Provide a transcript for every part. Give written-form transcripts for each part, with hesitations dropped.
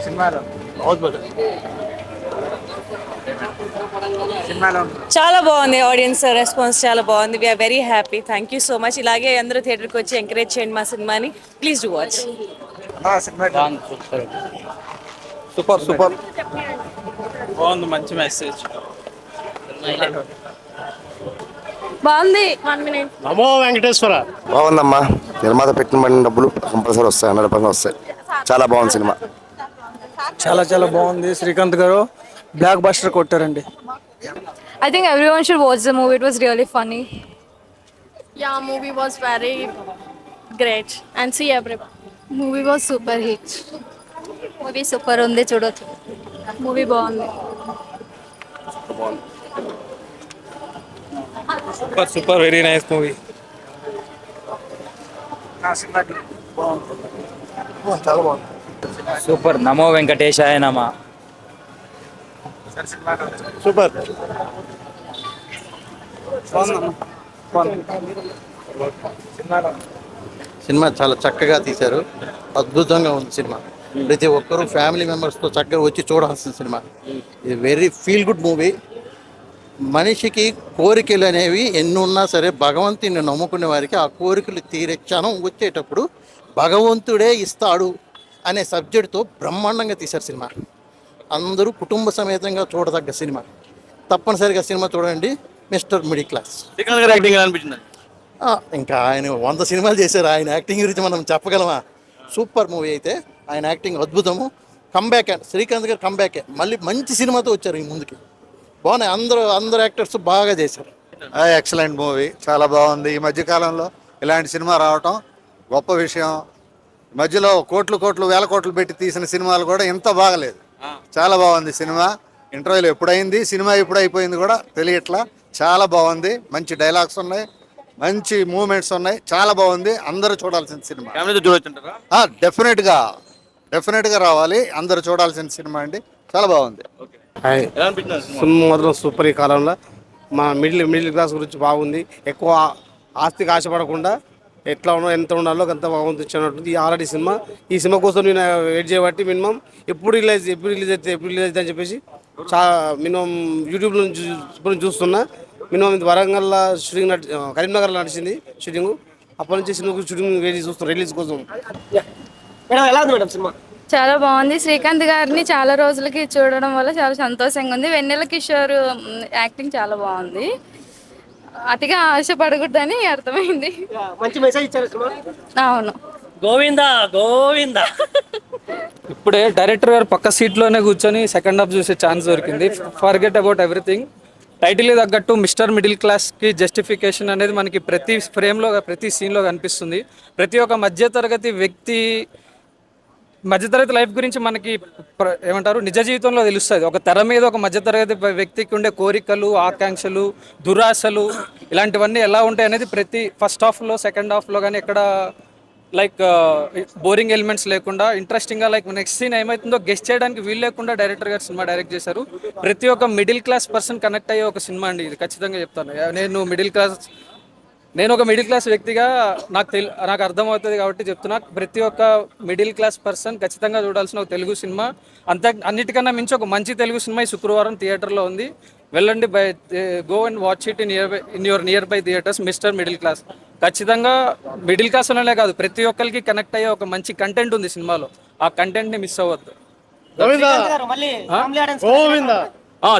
సినిమాలో बहुत बढ़िया। సినిమాలో చాలా బాగుంది. ఆడియన్స్ రెస్పాన్స్ చాలా బాగుంది. We are very happy. Thank you so much. ఇలాగే అందరూ థియేటర్కి వచ్చి ఎంకరేజ్ చేయండి మా సినిమాని. Please do watch. Cinema super super బాగుంది, మంచి మెసేజ్. బాగుంది. నమో వెంకటేశ్వర. బాగుందమ్మా. నిర్మాత పెట్టిన పడిన డబ్బులు కంపల్సరీ వస్తాయి, 100% వస్తాయి. చాలా బాగుంది సినిమా. చాలా చాలా బాగుంది. శ్రీకాంత్ గారు బ్లాక్ బస్టర్ కొట్టారండి. I think everyone should watch the movie. It was really funny. Yeah, movie was very great and see everyone. Movie was super hit. Movie super ఉంది, చూడొచ్చు. Movie బాగుంది. Super super, very nice movie. Cinema చాలా బాగుంది. Super. నమో వెంకటేశాయ నమ. Super. Cinema చాలా చక్కగా తీశారు, అద్భుతంగా ఉంది సినిమా. ప్రతి ఒక్కరూ ఫ్యామిలీ మెంబర్స్తో చక్కగా వచ్చి చూడాల్సిన సినిమా. ఇది వెరీ ఫీల్ గుడ్ మూవీ. మనిషికి కోరికలు అనేవి ఎన్ని ఉన్నా సరే భగవంతుని నమ్ముకునే వారికి ఆ కోరికలు తీరే క్షణం వచ్చేటప్పుడు భగవంతుడే ఇస్తాడు అనే సబ్జెక్టుతో బ్రహ్మాండంగా తీశారు సినిమా. అందరూ కుటుంబ సమేతంగా చూడదగ్గ సినిమా. తప్పనిసరిగా సినిమా చూడండి. Mister middle class. శ్రీకాంత్ గారి యాక్టింగ్ ఎలా అనిపించింది? ఇంకా ఆయన 100 సినిమాలు చేశారు. ఆయన యాక్టింగ్ గురించి మనం చెప్పగలమా? సూపర్ మూవీ అయితే. ఆయన యాక్టింగ్ అద్భుతము. కంబ్యాక్, శ్రీకాంత్ గారు కంబ్యాకే. మళ్ళీ మంచి సినిమాతో వచ్చారు ఈ ముందుకి. బాగున్నాయి. అందరు యాక్టర్స్ బాగా చేశారు. ఎక్సలెంట్ మూవీ, చాలా బాగుంది. ఈ మధ్యకాలంలో ఇలాంటి సినిమా రావటం గొప్ప విషయం. మధ్యలో కోట్లు వేల కోట్లు పెట్టి తీసిన సినిమాలు కూడా ఇంత బాగలేదు. చాలా బాగుంది సినిమా. ఇంటర్వ్యూలు ఎప్పుడైంది, సినిమా ఎప్పుడు అయిపోయింది కూడా తెలియట్లా. చాలా బాగుంది. మంచి డైలాగ్స్ ఉన్నాయి, మంచి మూమెంట్స్ ఉన్నాయి. చాలా బాగుంది. అందరూ చూడాల్సిన సినిమా. ఫ్యామిలీతో చూడొచ్చుంటారా? డెఫినెట్గా రావాలి. అందరూ చూడాల్సిన సినిమా అండి. చాలా బాగుంది. ఎలా అనిపించింది? సినిమా మాత్రం సూపర్. ఈ కాలంలో మా మిడిల్ క్లాస్ గురించి బాగుంది. ఎక్కువ ఆస్తికి ఆశపడకుండా ఎట్లా ఉన్నా ఎంత ఉండాలో అంత భగవంతుడు ఇచ్చినట్టుంది ఈ ఆల్రెడీ సినిమా. ఈ సినిమా కోసం నేను వెయిట్ చేయబట్టి మినిమం ఎప్పుడు రిలీజ్ అయితే అని చెప్పేసి మినిమం యూట్యూబ్లో నుంచి చూస్తున్నా. మినిమం ఇది వరంగల్లో షూటింగ్ కరీంనగర్లో నడిచింది షూటింగ్. అప్పటి నుంచి సినిమా షూటింగ్ వెయిట్ చూస్తున్నాం రిలీజ్ కోసం. ఎలా ఉంది మేడం సినిమా? చాలా బాగుంది. శ్రీకాంత్ గారిని చాలా రోజులకి చూడడం వల్ల చాలా సంతోషంగా ఉంది. వెన్నెల కిషోర్ యాక్టింగ్ చాలా బాగుంది. అతిగా ఆశపడకూడదని అర్థమైంది. మంచి మెసేజ్ ఇచ్చారు సినిమా. అవును. గోవిందా గోవిందా. ఇప్పుడే డైరెక్టర్ గారు పక్క సీట్లోనే కూర్చొని సెకండ్ హాఫ్ చూసే ఛాన్స్ దొరికింది. Forget about everything. టైటిల్ తగ్గట్టు మిస్టర్ మిడిల్ క్లాస్కి జస్టిఫికేషన్ అనేది మనకి ప్రతి ఫ్రేమ్లో ప్రతి సీన్లో కనిపిస్తుంది. ప్రతి ఒక్క మధ్యతరగతి లైఫ్ గురించి మనకి ఏమంటారు నిజ జీవితంలో తెలుస్తుంది. ఒక తెర మీద ఒక మధ్యతరగతి వ్యక్తికి ఉండే కోరికలు, ఆకాంక్షలు, దురాశలు ఇలాంటివన్నీ ఎలా ఉంటాయి అనేది ప్రతి ఫస్ట్ హాఫ్లో సెకండ్ హాఫ్లో కానీ ఎక్కడ లైక్ బోరింగ్ ఎలిమెంట్స్ లేకుండా ఇంట్రెస్టింగ్గా లైక్ నెక్స్ట్ సీన్ ఏమవుతుందో గెస్ట్ చేయడానికి వీలు లేకుండా డైరెక్టర్ గారు సినిమా డైరెక్ట్ చేశారు. ప్రతి ఒక్క మిడిల్ క్లాస్ పర్సన్ కనెక్ట్ అయ్యే ఒక సినిమా అండి ఇది. ఖచ్చితంగా చెప్తాను. నేను ఒక మిడిల్ క్లాస్ వ్యక్తిగా నాకు అర్థమవుతుంది కాబట్టి చెప్తున్నా. ప్రతి ఒక్క మిడిల్ క్లాస్ పర్సన్ ఖచ్చితంగా చూడాల్సిన ఒక తెలుగు సినిమా. అన్నిటికన్నా మించి ఒక మంచి తెలుగు సినిమా ఈ శుక్రవారం థియేటర్లో ఉంది. వెళ్ళండి. Go and watch it in your near by theatres. Mister middle class. ఖచ్చితంగా మిడిల్ క్లాస్ అనేలే కాదు, ప్రతి ఒక్కరికి కనెక్ట్ అయ్యే ఒక మంచి కంటెంట్ ఉంది సినిమాలో. ఆ కంటెంట్ని మిస్ అవ్వద్దు.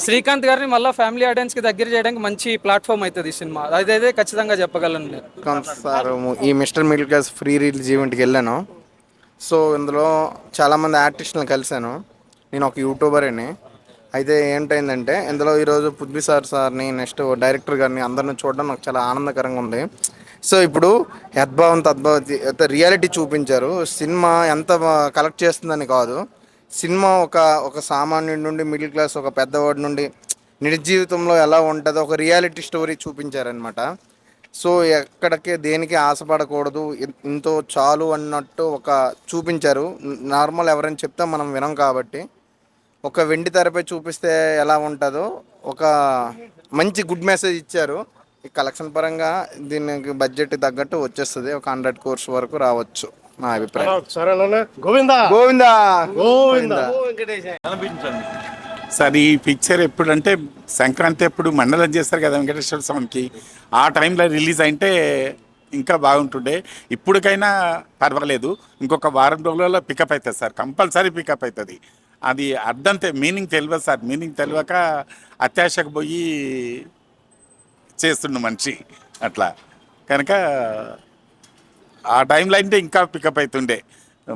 శ్రీకాంత్ గారిని మళ్ళీ ఫ్యామిలీ ఆడియన్స్కి దగ్గర చేయడానికి మంచి ప్లాట్ఫామ్ అవుతుంది ఈ సినిమా. అదైతే ఖచ్చితంగా చెప్పగలను నేను. సార్ ఈ mister middle class free release ఈవెంట్కి వెళ్ళాను. సో ఇందులో చాలామంది ఆర్టిస్టులను కలిశాను. నేను ఒక యూట్యూబర్ని. అయితే ఏంటైందంటే ఇందులో ఈరోజు పృథ్వీ సార్ని నెక్స్ట్ డైరెక్టర్ గారిని అందరిని చూడడం నాకు చాలా ఆనందకరంగా ఉంది. సో ఇప్పుడు యద్భావం తద్భావతి రియాలిటీ చూపించారు. సినిమా ఎంత కలెక్ట్ చేస్తుందని కాదు, సినిమా ఒక సామాన్యుడి నుండి మిడిల్ క్లాస్, ఒక పెద్దవాడి నుండి నిజ జీవితంలో ఎలా ఉంటుందో ఒక రియాలిటీ స్టోరీ చూపించారనమాట. సో ఎక్కడికి దేనికి ఆశపడకూడదు, ఇంతో చాలు అన్నట్టు ఒక చూపించారు. నార్మల్ ఎవరైనా చెప్తే మనం వినం కాబట్టి ఒక వెండి తెరపై చూపిస్తే ఎలా ఉంటుందో ఒక మంచి గుడ్ మెసేజ్ ఇచ్చారు. ఈ కలెక్షన్ పరంగా దీనికి బడ్జెట్ తగ్గట్టు వచ్చేస్తుంది. ఒక 100 crores వరకు రావచ్చు. నా అభిప్రాయం. సరేనా గోవిందా గోవిందా గోవిందా సార్ ఈ పిక్చర్ ఎప్పుడంటే సంక్రాంతి ఎప్పుడు మండలం చేస్తారు కదా వెంకటేశ్వర స్వామికి, ఆ టైంలో రిలీజ్ అయితే ఇంకా బాగుంటుండే. ఇప్పటికైనా పర్వాలేదు, ఇంకొక వారం రోజులలో పికప్ అవుతుంది సార్, కంపల్సరీ పికప్ అవుతుంది. అది అర్థం మీనింగ్ తెలియదు సార్, మీనింగ్ తెలియక అత్యాశకు పోయి చేస్తుండు మనిషి అట్లా. కనుక ఆ టైంలో అంటే ఇంకా పికప్ అవుతుండే.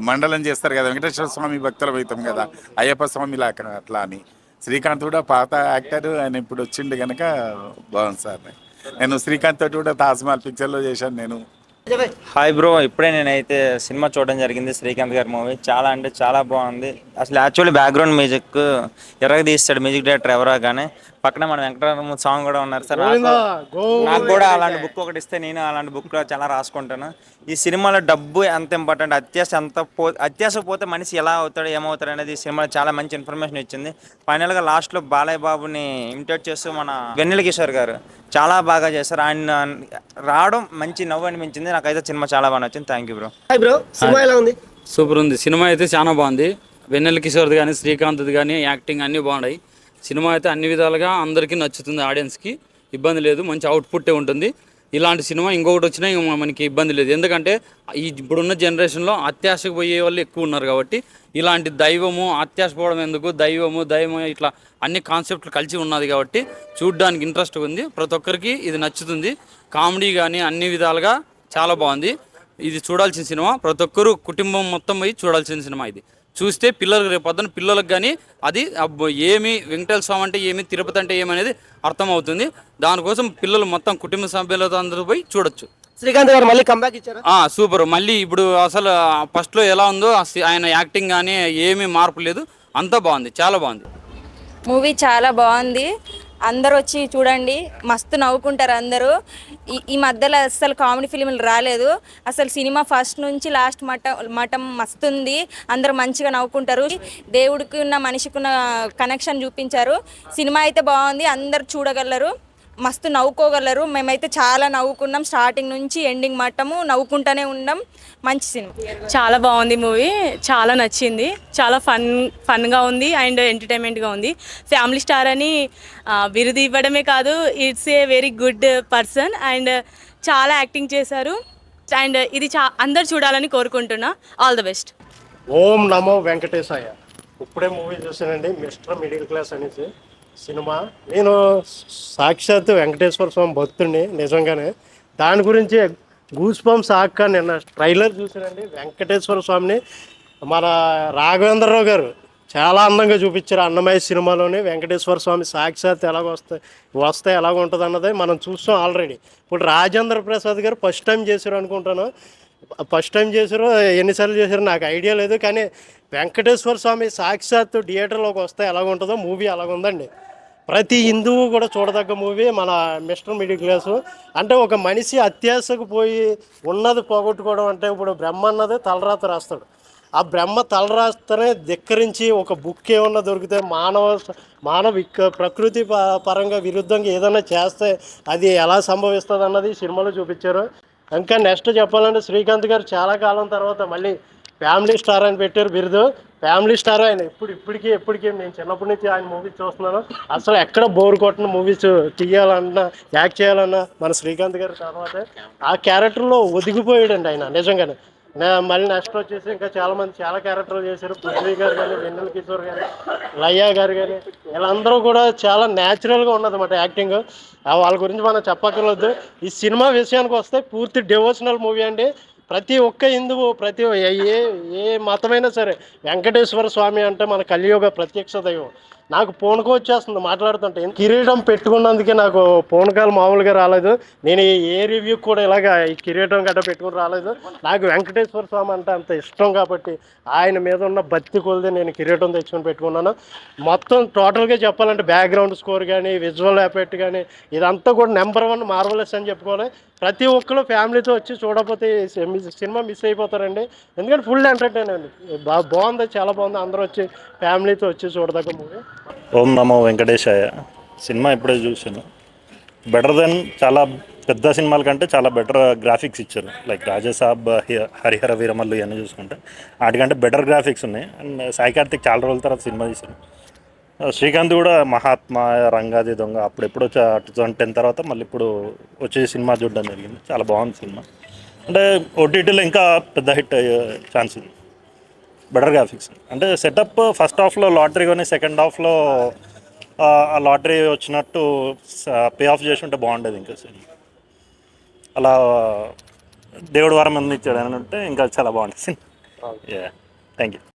మండలం చేస్తారు కదా వెంకటేశ్వర స్వామి భక్తులు అవుతాం కదా, అయ్యప్ప స్వామి లాగా అట్లా అని. శ్రీకాంత్ కూడా పాత యాక్టర్, ఆయన ఇప్పుడు వచ్చిండు కనుక బాగుంది సార్. నేను శ్రీకాంత్ తోటి కూడా తాజ్మహల్ పిక్చర్లో చేశాను నేను. హాయ్ బ్రో, ఇప్పుడే నేనైతే సినిమా చూడడం జరిగింది. శ్రీకాంత్ గారి మూవీ చాలా అంటే చాలా బాగుంది. అసలు యాక్చువల్లీ బ్యాక్గ్రౌండ్ మ్యూజిక్ ఎరగ తీస్తాడు మ్యూజిక్ డైరెక్టర్ ఎవరో కానీ. పక్కన మన వెంకటరమణ సాంగ్ కూడా ఉన్నారు సార్. నాకు కూడా అలాంటి బుక్ ఒకటి ఇస్తే నేను అలాంటి బుక్ చాలా రాసుకుంటాను. ఈ సినిమాలో డబ్బు ఎంత ఇంపార్టెంట్, అత్యాశ పోతే మనిషి ఎలా అవుతాడు ఏమవుతాడు అనేది ఈ సినిమాలో చాలా మంచి ఇన్ఫర్మేషన్ ఇచ్చింది. ఫైనల్గా లాస్ట్లో బాలయ్య బాబుని ఇమిటేట్ చేస్తూ మన వెన్నెల కిషోర్ గారు చాలా బాగా చేశారు. ఆయన రావడం మంచి నవ్వు అనిపించింది. నాకైతే సినిమా చాలా బాగా నచ్చింది. Thank you bro. Hi bro, cinema ఎలా ఉంది? సూపర్ ఉంది. సినిమా అయితే చాలా బాగుంది. వెన్నెల కిషోర్ది కానీ శ్రీకాంత్ది కానీ యాక్టింగ్ అన్నీ బాగున్నాయి. సినిమా అయితే అన్ని విధాలుగా అందరికీ నచ్చుతుంది, ఆడియన్స్కి ఇబ్బంది లేదు, మంచి అవుట్పుట్టే ఉంటుంది. ఇలాంటి సినిమా ఇంకొకటి వచ్చినా మనకి ఇబ్బంది లేదు. ఎందుకంటే ఇప్పుడున్న జనరేషన్లో అత్యాశకు పోయే వాళ్ళు ఎక్కువ ఉన్నారు కాబట్టి ఇలాంటి దైవము అత్యాశ పోవడం ఎందుకు, దైవము ఇట్లా అన్ని కాన్సెప్ట్లు కలిసి ఉన్నది కాబట్టి చూడడానికి ఇంట్రెస్ట్ ఉంది. ప్రతి ఒక్కరికి ఇది నచ్చుతుంది. కామెడీ కానీ అన్ని విధాలుగా చాలా బాగుంది. ఇది చూడాల్సిన సినిమా, ప్రతి ఒక్కరు కుటుంబం మొత్తం పోయి చూడాల్సిన సినిమా. ఇది చూస్తే పిల్లలకు రేపు పొద్దున పిల్లలకు కానీ అది ఏమి వెంకటేశ్వర స్వామి అంటే ఏమి, తిరుపతి అంటే ఏమనేది అర్థమవుతుంది. దానికోసం పిల్లలు మొత్తం కుటుంబ సభ్యులతో అందరూ పోయి చూడొచ్చు. శ్రీకాంత్ గారు మళ్ళీ కంబ్యాక్ ఇచ్చారా? సూపర్. మళ్ళీ ఇప్పుడు అసలు ఫస్ట్లో ఎలా ఉందో ఆయన యాక్టింగ్ కానీ ఏమీ మార్పు లేదు, అంతా బాగుంది, చాలా బాగుంది. మూవీ చాలా బాగుంది. అందరూ వచ్చి చూడండి, మస్తు నవ్వుకుంటారు అందరూ. ఈ మధ్యలో అసలు కామెడీ ఫిలింలు రాలేదు. అసలు సినిమా ఫస్ట్ నుంచి లాస్ట్ మటం మస్తుంది. అందరూ మంచిగా నవ్వుకుంటారు. దేవుడికి ఉన్న మనిషికి ఉన్న కనెక్షన్ చూపించారు. సినిమా అయితే బాగుంది, అందరు చూడగలరు, మస్తు నవ్వుకోగలరు. మేమైతే చాలా నవ్వుకున్నాం, స్టార్టింగ్ నుంచి ఎండింగ్ మట్టము నవ్వుకుంటూనే ఉన్నాం. మంచి సినిమా, చాలా బాగుంది మూవీ, చాలా నచ్చింది. చాలా ఫన్గా ఉంది అండ్ ఎంటర్టైన్మెంట్గా ఉంది. ఫ్యామిలీ స్టార్ అని బిరుదు ఇవ్వడమే కాదు, it's a very good person and చాలా యాక్టింగ్ చేశారు. అండ్ ఇది అందరు చూడాలని కోరుకుంటున్నా. All the best. ఓం నమో వెంకటేశాయ. ఇప్పుడే మూవీ చూసానండి, మిస్టర్ మిడిల్ క్లాస్ అనేసి సినిమా. నేను సాక్షాత్ వెంకటేశ్వర స్వామి భక్తుడిని నిజంగానే. దాని గురించి గూస్ బంప్స్ ఆక్క నిన్న ట్రైలర్ చూసానండి. వెంకటేశ్వర స్వామిని మన రాఘవేంద్రరావు గారు చాలా అందంగా చూపించారు. అన్నమయ్య సినిమాలోని వెంకటేశ్వర స్వామి సాక్షాత్ వస్తే ఎలాగ ఉంటుంది అన్నది మనం చూస్తాం ఆల్రెడీ. ఇప్పుడు రాజేంద్ర ప్రసాద్ గారు ఫస్ట్ టైం చేశారు అనుకుంటాను. ఫస్ట్ టైం చేశారో ఎన్నిసార్లు చేశారో నాకు ఐడియా లేదు, కానీ వెంకటేశ్వర స్వామి సాక్షాత్తు థియేటర్లోకి వస్తే ఎలాగుంటుందో మూవీ అలాగుందండి. ప్రతి హిందువు కూడా చూడదగ్గ మూవీ మన మిస్టర్ మిడిల్ క్లాసు. అంటే ఒక మనిషి అత్యాశకు పోయి ఉన్నది పోగొట్టుకోవడం అంటే, ఇప్పుడు బ్రహ్మ అన్నది తలరాత రాస్తాడు. ఆ బ్రహ్మ తలరాస్తనే ధిక్కరించి ఒక బుక్ ఏమన్నా దొరికితే మానవ ప్రకృతి పరంగా విరుద్ధంగా ఏదైనా చేస్తే అది ఎలా సంభవిస్తుంది అన్నది సినిమాలో చూపించారు. ఇంకా నెక్స్ట్ చెప్పాలంటే శ్రీకాంత్ గారు చాలా కాలం తర్వాత మళ్ళీ ఫ్యామిలీ స్టార్ అని పెట్టారు బిరుదు. ఫ్యామిలీ స్టార్ ఆయన ఎప్పటికీ నేను చిన్నప్పటి నుంచి ఆయన మూవీస్ చూస్తున్నాను. అసలు ఎక్కడ బోర్ కొట్టిన మూవీస్ తీయాలన్నా యాక్ట్ చేయాలన్నా మన శ్రీకాంత్ గారు తర్వాత ఆ క్యారెక్టర్లో ఒదిగిపోయాడండి ఆయన నిజంగానే. మళ్ళీ నెక్స్ట్ వచ్చేసి ఇంకా చాలామంది చాలా క్యారెక్టర్లు చేశారు. పృథ్వీ గారు కానీ, వెన్నెల కిషోర్ కానీ, లయ్యా గారు కానీ, వీళ్ళందరూ కూడా చాలా న్యాచురల్గా ఉన్నదన్నమాట యాక్టింగ్. వాళ్ళ గురించి మనం చెప్పక్కర్లేదు. ఈ సినిమా విషయానికి వస్తే పూర్తి డివోషనల్ మూవీ అండి. ప్రతి ఒక్క హిందువు ఏ మతమైనా సరే వెంకటేశ్వర స్వామి అంటే మన కలియుగ ప్రత్యక్ష దైవం. నాకు పూనకం వచ్చేస్తుంది మాట్లాడుతుంటే. కిరీటం పెట్టుకున్నందుకే నాకు పూనకాలు మామూలుగా రాలేదు. నేను ఏ రివ్యూ కూడా ఇలాగ ఈ కిరీటం గట్ట పెట్టుకుని రాలేదు. నాకు వెంకటేశ్వర స్వామి అంటే అంత ఇష్టం కాబట్టి ఆయన మీద ఉన్న భక్తి కొలిది నేను కిరీటం తెచ్చుకొని పెట్టుకున్నాను. మొత్తం టోటల్గా చెప్పాలంటే బ్యాక్గ్రౌండ్ స్కోర్ కానీ, విజువల్ ఎఫెక్ట్ కానీ, ఇదంతా కూడా నెంబర్ 1 మార్వలెస్ అని చెప్పుకోవాలి. ప్రతి ఒక్కరు ఫ్యామిలీతో వచ్చి చూడకపోతే సినిమా మిస్ అయిపోతారండి. ఎందుకంటే ఫుల్ ఎంటర్టైన్ అండి. బాగుంది, చాలా బాగుంది. అందరూ వచ్చి ఫ్యామిలీతో వచ్చి చూడదగ్గ మూవీ. ఓం నమో వెంకటేశాయ. సినిమా ఇప్పుడే చూసాను. బెటర్ దెన్ చాలా పెద్ద సినిమాల కంటే చాలా బెటర్ గ్రాఫిక్స్ ఇచ్చారు. లైక్ రాజాసాబ్, హరిహర వీరమల్లు ఇవన్నీ చూసుకుంటే వాటికంటే బెటర్ గ్రాఫిక్స్ ఉన్నాయి. అండ్ సాయి కార్తిక్ చాలా రోజుల తర్వాత సినిమా తీశారు. శ్రీకాంత్ కూడా మహాత్మా, రంగాది దొంగ అప్పుడెప్పుడో 2010 తర్వాత మళ్ళీ ఇప్పుడు వచ్చే సినిమా చూడడం జరిగింది. చాలా బాగుంది సినిమా. అంటే ఓటీటీలో ఇంకా పెద్ద హిట్ అయ్యే ఛాన్స్ ఉంది. బెటర్ గ్రాఫిక్స్ అంటే సెటప్ ఫస్ట్ హాఫ్లో లాటరీ కొని సెకండ్ హాఫ్లో ఆ లాటరీ వచ్చినట్టు పే ఆఫ్ చేసి ఉంటే బాగుండేది. ఇంకా అలా దేవుడు వరం అందించాడు అని ఉంటే ఇంకా చాలా బాగుంటుంది. Thank you.